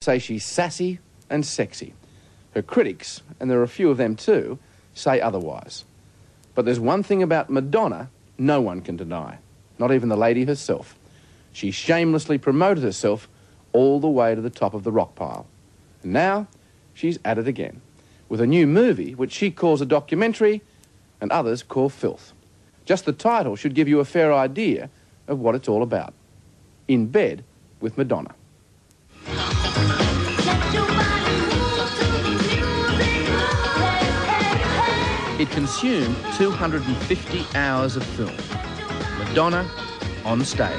say she's sassy and sexy. Her critics, and there are a few of them too, say otherwise. But there's one thing about Madonna no one can deny, not even the lady herself. She shamelessly promoted herself all the way to the top of the rock pile. And now she's at it again, with a new movie which she calls a documentary and others call filth. Just the title should give you a fair idea of what it's all about. In Bed with Madonna. It consumed 250 hours of film. Madonna on stage.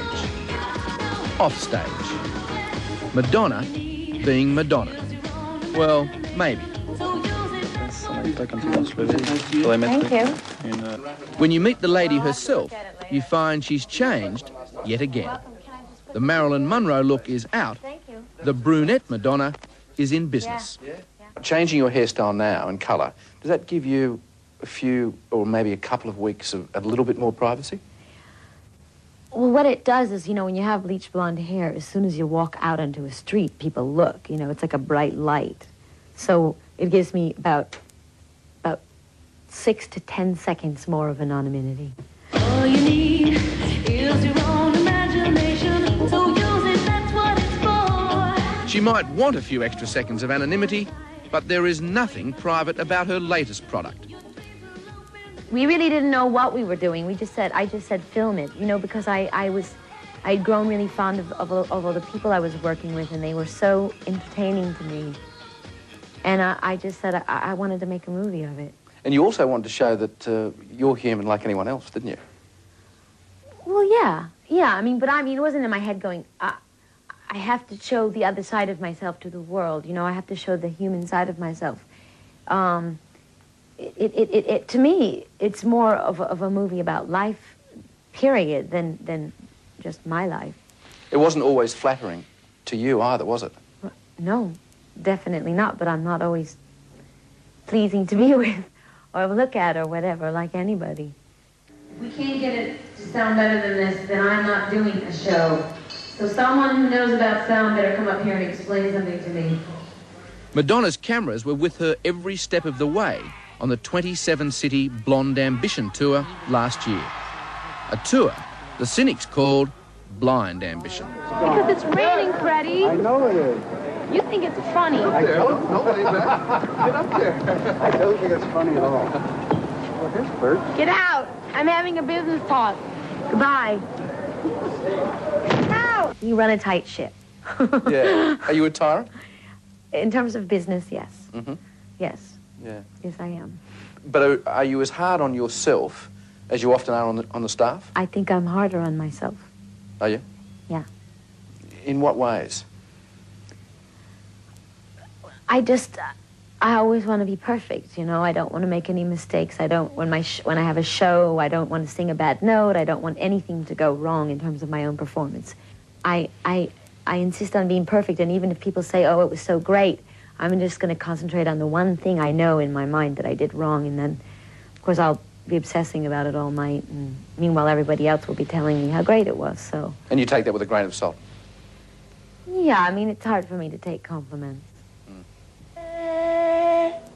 Off stage. Madonna being Madonna. Well, maybe. Thank you. When you meet the lady herself, you find she's changed yet again. The Marilyn Munro look is out. The brunette Madonna is in business. Changing your hairstyle now and colour, does that give you a few or maybe a couple of weeks of a little bit more privacy? Well, what it does is, you know, when you have bleached blonde hair, as soon as you walk out onto a street, people look, you know, it's like a bright light. So it gives me about 6 to 10 seconds more of anonymity. All you need is your own imagination, so use it, that's what it's for. She might want a few extra seconds of anonymity, but there is nothing private about her latest product. We really didn't know what we were doing. I just said film it, you know, because I'd grown really fond of all the people I was working with, and they were so entertaining to me. And I just said I wanted to make a movie of it. And you also wanted to show that you're human like anyone else, didn't you? Well, yeah. I mean, it wasn't in my head going, I have to show the other side of myself to the world, you know, I have to show the human side of myself. To me, it's more of a movie about life, period, than just my life. It wasn't always flattering to you either, was it? No, definitely not, but I'm not always pleasing to be with or look at or whatever, like anybody. If we can't get it to sound better than this, then I'm not doing a show. So someone who knows about sound better come up here and explain something to me. Madonna's cameras were with her every step of the way on the 27-city Blonde Ambition tour last year. A tour the cynics called Blind Ambition. Because it's raining, Freddie. I know it is. You think it's funny. Get up there. I don't think it's funny at all. Well, here's Bert. Get out. I'm having a business talk. Goodbye. Ow! You run a tight ship. Yeah. Are you a tyrant? In terms of business, yes. Mm-hmm. Yes. Yeah. Yes, I am. But are you as hard on yourself as you often are on the staff? I think I'm harder on myself. Are you? Yeah. In what ways? I always want to be perfect, you know. I don't want to make any mistakes. I don't, when I have a show, I don't want to sing a bad note. I don't want anything to go wrong in terms of my own performance. I insist on being perfect, and even if people say, oh, it was so great, I'm just going to concentrate on the one thing I know in my mind that I did wrong, and then, of course, I'll be obsessing about it all night, and meanwhile, everybody else will be telling me how great it was, so... And you take that with a grain of salt? Yeah, I mean, it's hard for me to take compliments.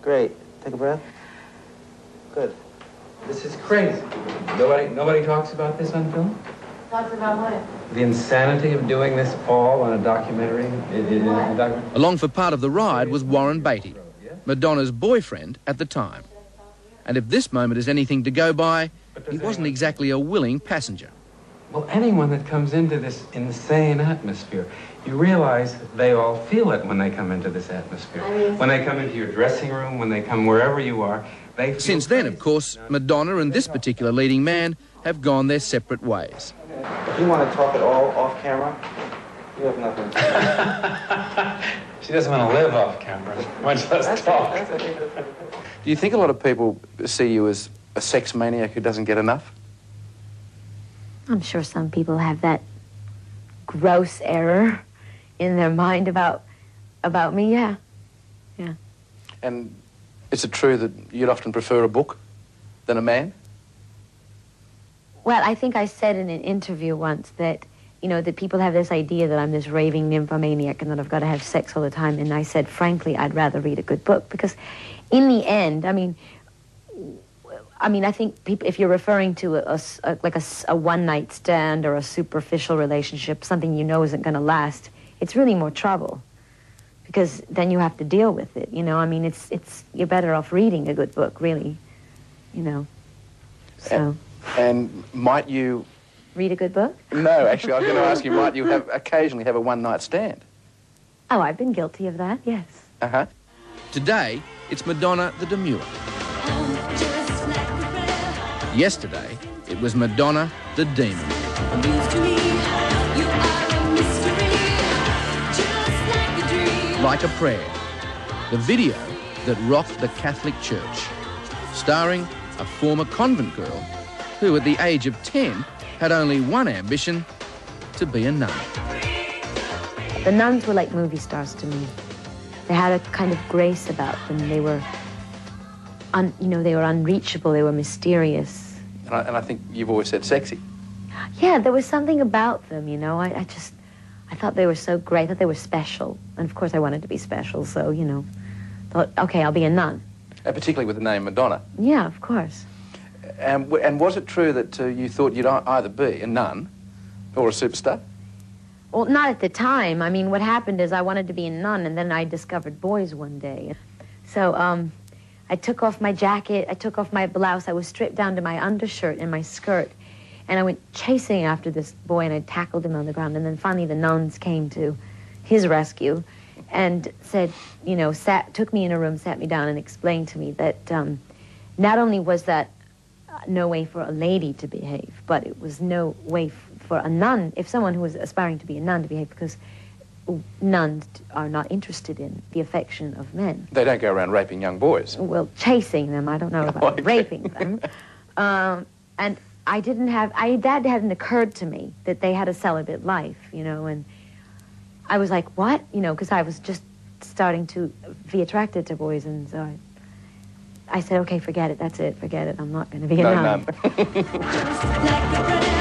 Great. Take a breath. Good. This is crazy. Nobody talks about this on film? Talks about what? The insanity of doing this all on a documentary. Along for part of the ride was Warren Beatty, Madonna's boyfriend at the time. And if this moment is anything to go by, he wasn't exactly a willing passenger. Well, anyone that comes into this insane atmosphere, you realize they all feel it when they come into this atmosphere. When they come into your dressing room, when they come wherever you are, they feel Since then, of course, Madonna and this particular leading man have gone their separate ways. If you want to talk at all off camera, you have nothing. She doesn't want to live off camera, much less talk. Do you think a lot of people see you as a sex maniac who doesn't get enough? I'm sure some people have that gross error in their mind about me, yeah. Yeah. And is it true that you'd often prefer a book than a man? Well, I think I said in an interview once that you know, that people have this idea that I'm this raving nymphomaniac and that I've got to have sex all the time. And I said, frankly, I'd rather read a good book because in the end, I mean, I think people, if you're referring to a one-night stand or a superficial relationship, something you know isn't going to last, it's really more trouble because then you have to deal with it, you know. I mean, you're better off reading a good book, really, you know. So. And might you... Read a good book? No, actually, I was going to ask you, might you occasionally have a one-night stand? Oh, I've been guilty of that, yes. Uh-huh. Today, it's Madonna the Demure. Yesterday, it was Madonna the Demon. Like a Prayer, the video that rocked the Catholic Church, starring a former convent girl who, at the age of 10, had only one ambition, to be a nun. The nuns were like movie stars to me. They had a kind of grace about them. They were, they were unreachable. They were mysterious. And I think you've always said sexy. Yeah, there was something about them, you know. I thought they were so great. I thought they were special. And of course I wanted to be special, so, you know, thought, okay, I'll be a nun. And particularly with the name Madonna. Yeah, of course. And was it true that you thought you'd either be a nun or a superstar? Well, not at the time. I mean, what happened is I wanted to be a nun, and then I discovered boys one day. So I took off my jacket, I took off my blouse, I was stripped down to my undershirt and my skirt, and I went chasing after this boy, and I tackled him on the ground, and then finally the nuns came to his rescue and said, you know, took me in a room, sat me down, and explained to me that not only was that no way for a lady to behave, but it was no way for a nun, if someone who was aspiring to be a nun, to behave, because nuns are not interested in the affection of men. They don't go around raping young boys. Well, chasing them, I don't know about raping them. And that hadn't occurred to me, that they had a celibate life, you know, and I was like, what? You know, because I was just starting to be attracted to boys, and so I said, okay, forget it, that's it, forget it, I'm not going to be a nun. No, none.